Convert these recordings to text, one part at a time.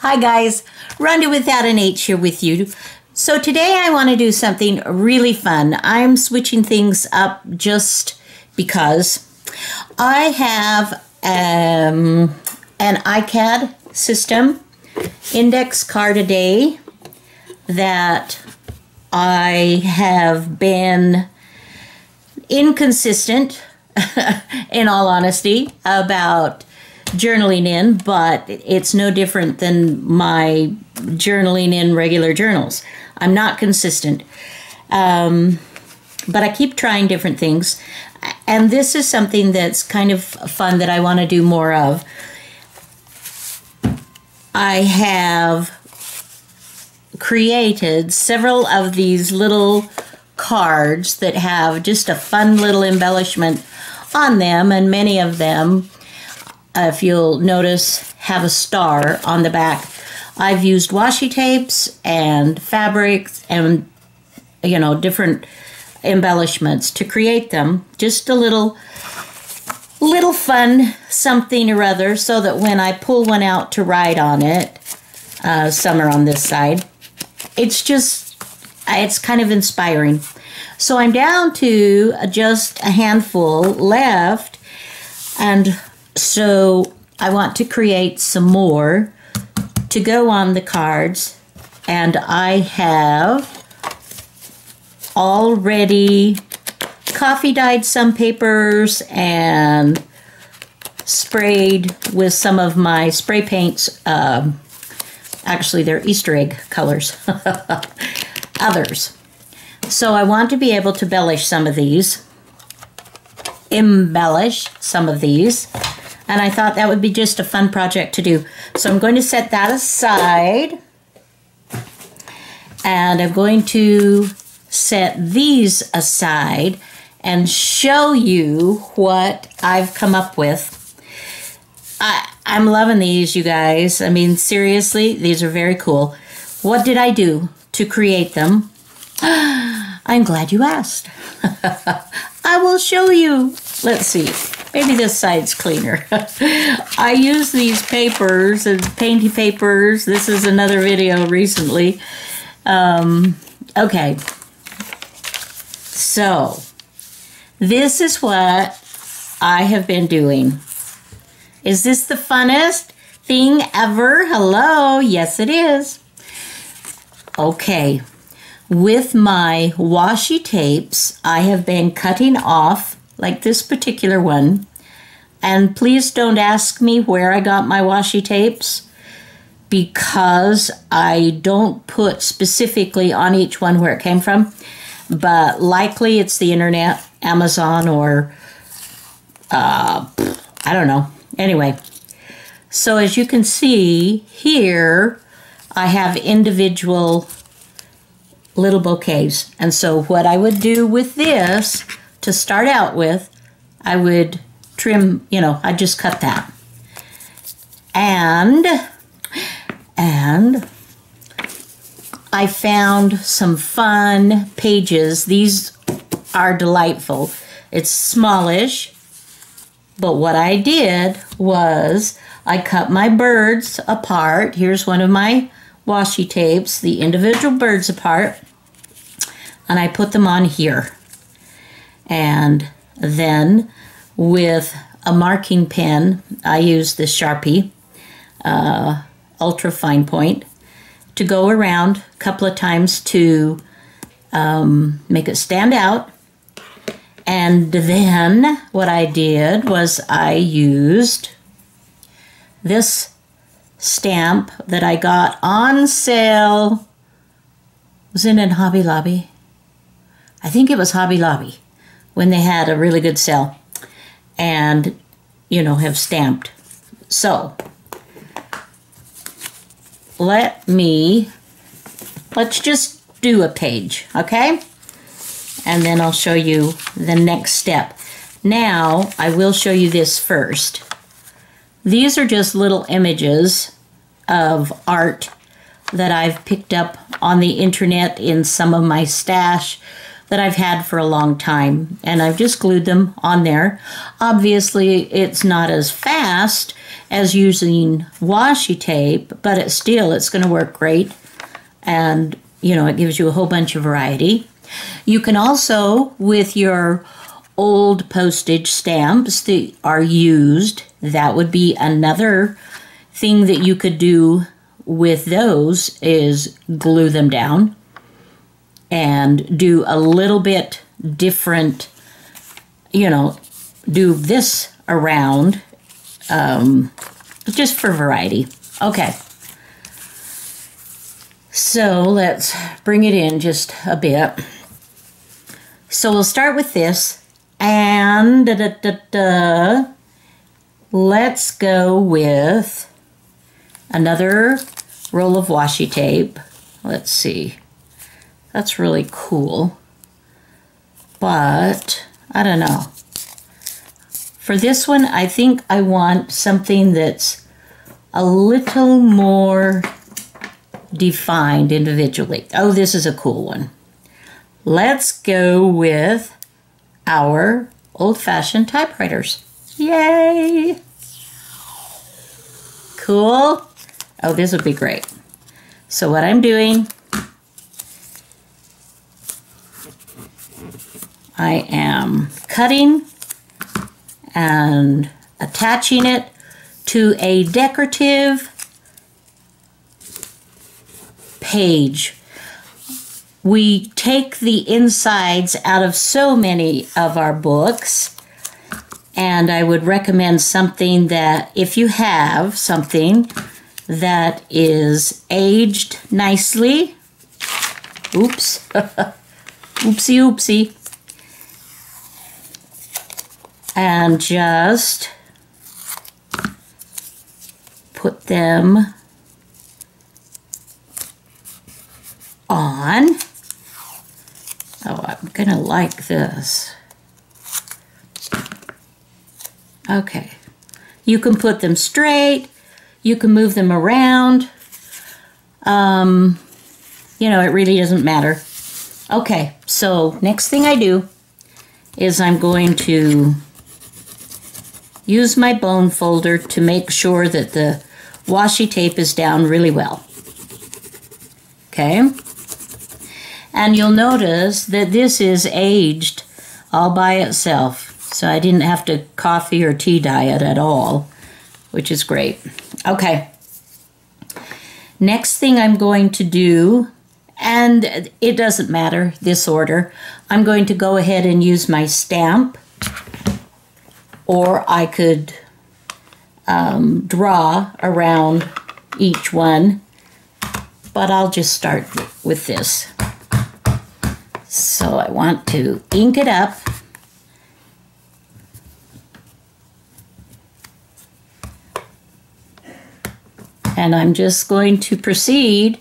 Hi guys, Rhonda Without an H here with you. So today I want to do something really fun. I'm switching things up just because I have an iCAD system, index card a day, that I have been inconsistent, in all honesty, about journaling in, but it's no different than my journaling in regular journals. I'm not consistent, but I keep trying different things, and this is something that's kind of fun that I want to do more of. I have created several of these little cards that have just a fun little embellishment on them, and many of them, if you'll notice, have a star on the back. I've used washi tapes and fabrics and, you know, different embellishments to create them. Just a little fun something or other, so that when I pull one out to write on it, some are on this side, it's kind of inspiring. So I'm down to just a handful left, and so I want to create some more to go on the cards, and I have already coffee dyed some papers and sprayed with some of my spray paints. Actually, they're Easter egg colors. Others. So I want to be able to embellish some of these. And I thought that would be just a fun project to do. So I'm going to set that aside. And I'm going to set these aside and show you what I've come up with. I'm loving these, you guys. I mean, seriously, these are very cool. What did I do to create them? I'm glad you asked. I will show you. Let's see. Maybe this side's cleaner. I use these papers as painty papers. This is another video recently. Okay. So, this is what I have been doing. Is this the funnest thing ever? Hello? Yes, it is. Okay. With my washi tapes, I have been cutting off, like this particular one. And please don't ask me where I got my washi tapes, because I don't put specifically on each one where it came from. But likely it's the internet, Amazon, or I don't know. Anyway, so as you can see here, I have individual little bouquets. And so what I would do with this, to start out with, I would trim, you know, I'd just cut that. And I found some fun pages. These are delightful. It's smallish, but what I did was I cut my birds apart. Here's one of my washi tapes, the individual birds apart, and I put them on here. And then with a marking pen, I use the Sharpie ultra fine point to go around a couple of times to make it stand out. And then what I did was I used this stamp that I got on sale. Was it in Hobby Lobby? I think it was Hobby Lobby, when they had a really good sale, and, you know, have stamped. So let's just do a page, okay? And then I'll show you the next step. Now, I will show you this first. These are just little images of art that I've picked up on the internet in some of my stash that I've had for a long time, and I've just glued them on there. Obviously, it's not as fast as using washi tape, but it's going to work great. And, you know, it gives you a whole bunch of variety. You can also, with your old postage stamps that are used, that would be another thing that you could do with those, is glue them down and do a little bit different, you know, do this around, just for variety. Okay. So let's bring it in just a bit. So we'll start with this, and let's go with another roll of washi tape. Let's see. That's really cool. But I don't know. For this one, I think I want something that's a little more defined individually. Oh, this is a cool one. Let's go with our old-fashioned typewriters. Yay! Cool. Oh, this would be great. So what I'm doing, I am cutting and attaching it to a decorative page. We take the insides out of so many of our books, and I would recommend something that, if you have something that is aged nicely, oops, oopsie oopsie, and just put them on. Oh, I'm gonna like this. Okay. You can put them straight. You can move them around. You know, it really doesn't matter. Okay, so next thing I do is I'm going to use my bone folder to make sure that the washi tape is down really well. Okay? And you'll notice that this is aged all by itself. So I didn't have to coffee or tea dye it at all, which is great. Okay. Next thing I'm going to do, and it doesn't matter this order, I'm going to go ahead and use my stamp, or I could draw around each one, but I'll just start with this. So I want to ink it up. And I'm just going to proceed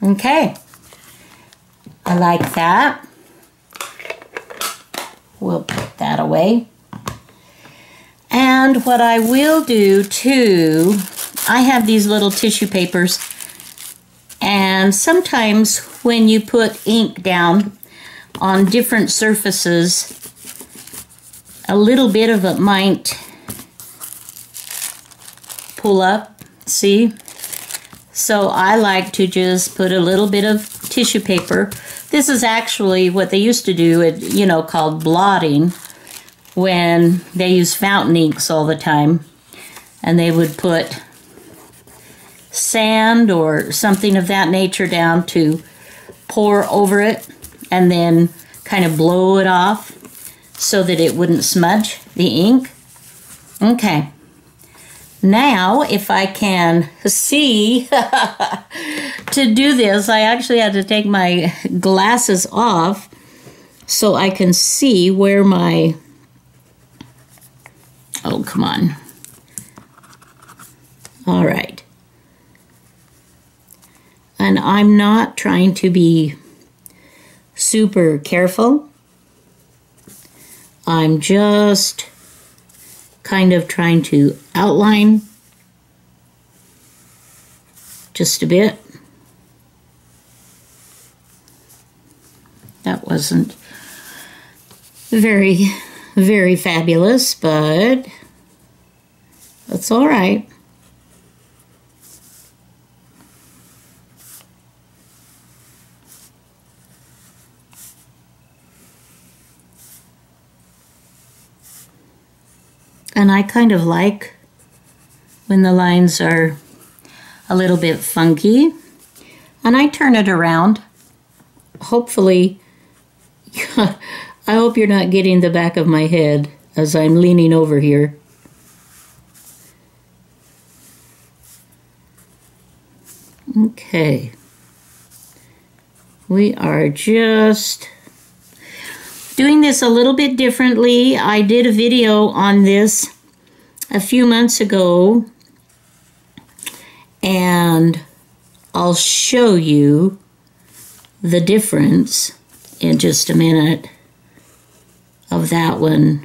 okay. I like that. We'll put that away. And what I will do too, I have these little tissue papers, and sometimes when you put ink down on different surfaces, a little bit of it might pull up, see? So I like to just put a little bit of tissue paper. This is actually what they used to do, you know, called blotting, when they used fountain inks all the time. And they would put sand or something of that nature down to pour over it and then kind of blow it off so that it wouldn't smudge the ink. Okay. Now, if I can see to do this, I actually had to take my glasses off so I can see where my, oh, come on. All right. And I'm not trying to be super careful. I'm just kind of trying to outline just a bit. That wasn't very, very fabulous, but that's all right. And I kind of like when the lines are a little bit funky. And I turn it around. Hopefully, I hope you're not getting the back of my head as I'm leaning over here. Okay. We are just doing this a little bit differently. I did a video on this a few months ago, and I'll show you the difference in just a minute of that one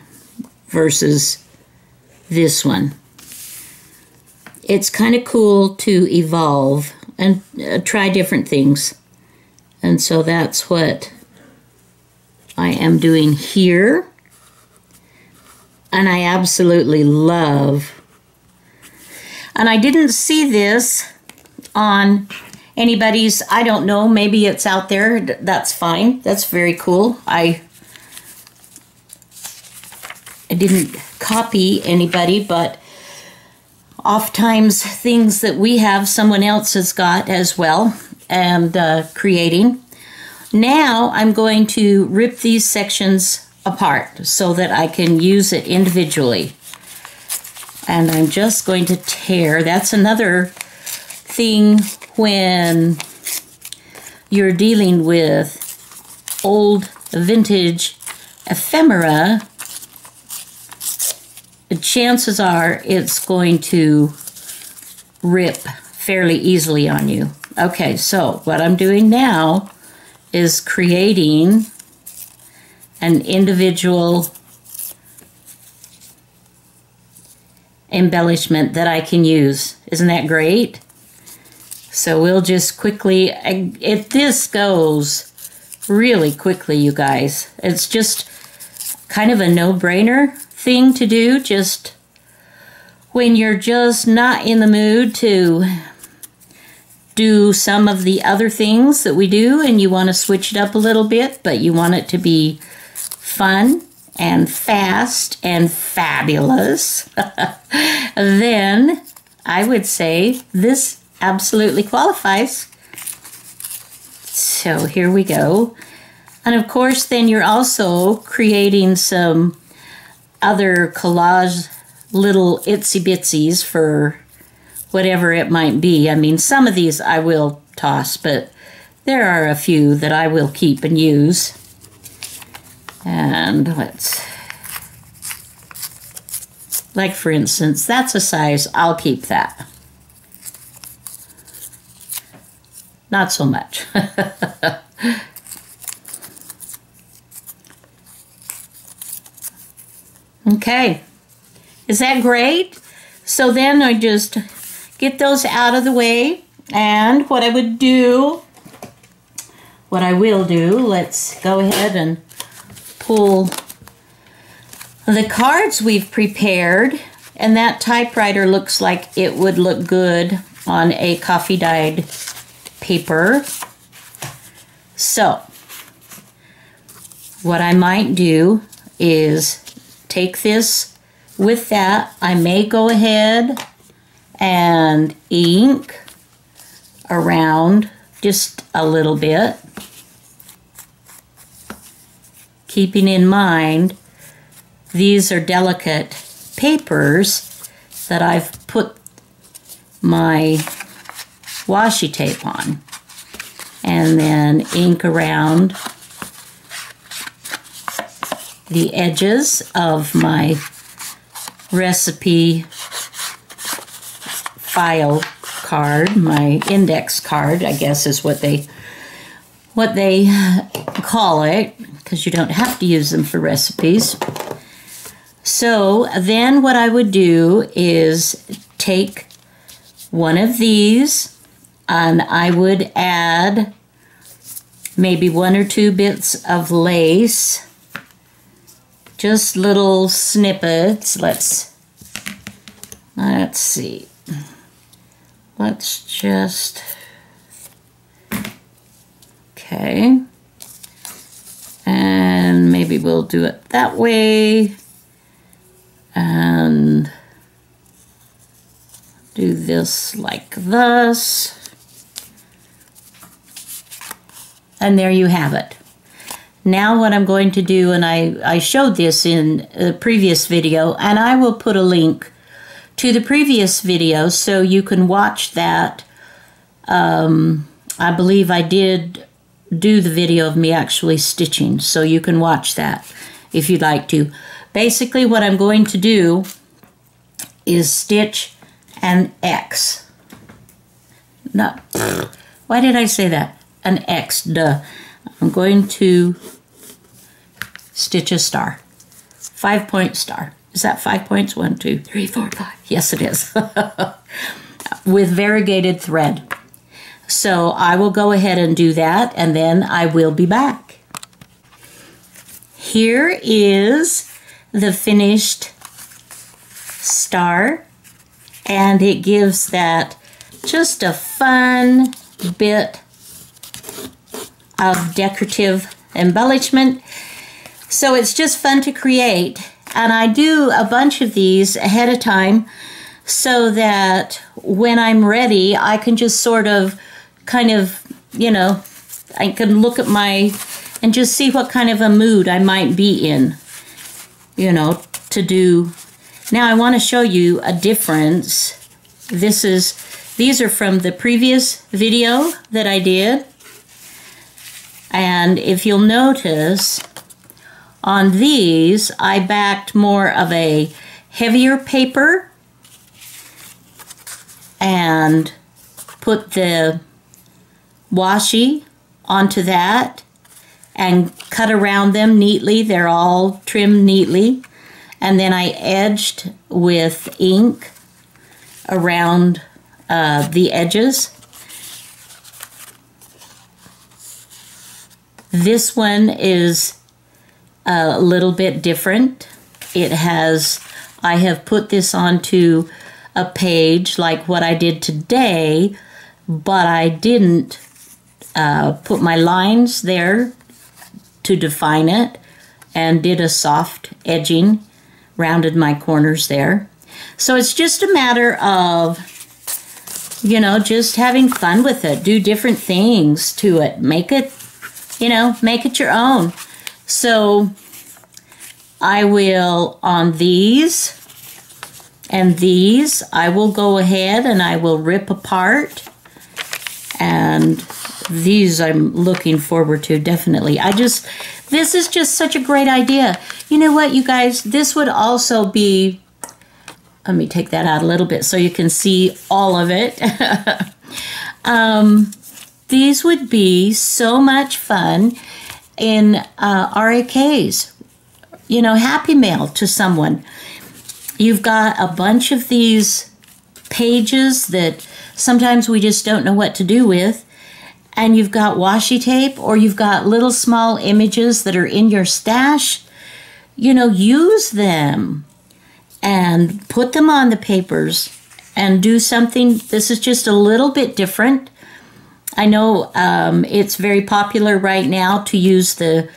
versus this one. It's kind of cool to evolve and try different things. And so that's what I am doing here. And I absolutely love. And I didn't see this on anybody's, I don't know, maybe it's out there. That's fine. That's very cool. I didn't copy anybody, but oftentimes things that we have, someone else has got as well, and creating. Now I'm going to rip these sections apart so that I can use it individually. And I'm just going to tear. That's another thing when you're dealing with old vintage ephemera. Chances are it's going to rip fairly easily on you. Okay, so what I'm doing now is creating an individual embellishment that I can use. Isn't that great? So we'll just quickly, if this goes really quickly, you guys, it's just kind of a no-brainer thing to do, just when you're just not in the mood to do some of the other things that we do and you want to switch it up a little bit, but you want it to be fun and fast and fabulous, then I would say this absolutely qualifies. So here we go. And of course, then you're also creating some other collage little itsy bitsies for whatever it might be. I mean, some of these I will toss, but there are a few that I will keep and use. And let's, like for instance, that's a size, I'll keep that. Not so much. Okay, is that great? So then I just get those out of the way, and what I will do, let's go ahead and pull the cards we've prepared, and that typewriter looks like it would look good on a coffee dyed paper. So what I might do is take this with that. I may go ahead and ink around just a little bit, keeping in mind these are delicate papers that I've put my washi tape on, and then ink around the edges of my recipe file card, my index card, I guess is what they call it, because you don't have to use them for recipes. So then what I would do is take one of these and I would add maybe 1 or 2 bits of lace, just little snippets. Let's see. Let's just, okay. And maybe we'll do it that way. And do this like this. And there you have it. Now what I'm going to do, and I showed this in a previous video, and I will put a link to the previous video so you can watch that. I believe I did do the video of me actually stitching, so you can watch that if you'd like to. Basically what I'm going to do is stitch an X. No, why did I say that? An X, duh. I'm going to stitch a star. 5-point star. Is that 5 points? 1, 2, 3, 4, 5. Yes, it is. With variegated thread. So I will go ahead and do that, and then I will be back. Here is the finished star, and it gives that just a fun bit of decorative embellishment. So it's just fun to create, and I do a bunch of these ahead of time so that when I'm ready I can just sort of kind of, you know, I can look at and just see what kind of a mood I might be in, you know, to do. Now I want to show you a difference. These are from the previous video that I did. And if you'll notice, on these, I backed more of a heavier paper and put the washi onto that and cut around them neatly. They're all trimmed neatly. And then I edged with ink around the edges. This one is a little bit different. I have put this onto a page like what I did today, but I didn't put my lines there to define it, and did a soft edging, rounded my corners there. So it's just a matter of, you know, just having fun with it. Do different things to it. Make it, you know, make it your own. So I will, on these and these, I will go ahead and I will rip apart. And these I'm looking forward to, definitely. This is just such a great idea. You know what, you guys? This would also be, let me take that out a little bit so you can see all of it. These would be so much fun in RAKs. You know, Happy Mail to someone. You've got a bunch of these pages that sometimes we just don't know what to do with, and you've got washi tape, or you've got little small images that are in your stash. You know, use them and put them on the papers and do something. This is just a little bit different. I know it's very popular right now to use the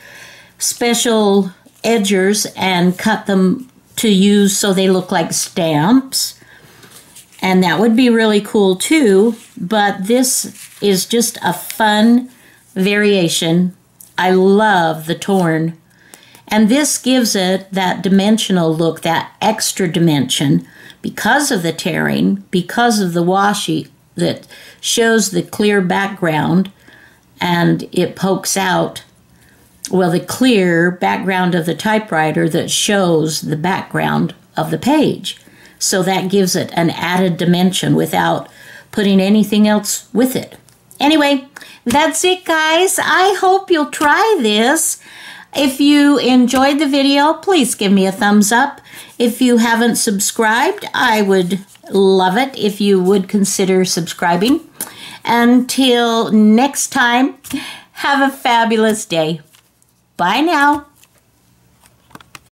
special edgers and cut them to use so they look like stamps. And that would be really cool too, but this is just a fun variation. I love the torn. And this gives it that dimensional look, that extra dimension, because of the tearing, because of the washi that shows the clear background, and it pokes out, well, the clear background of the typewriter that shows the background of the page. So that gives it an added dimension without putting anything else with it. Anyway, that's it, guys. I hope you'll try this. If you enjoyed the video, please give me a thumbs up. If you haven't subscribed, I would love it if you would consider subscribing. Until next time, Have a fabulous day. Bye now.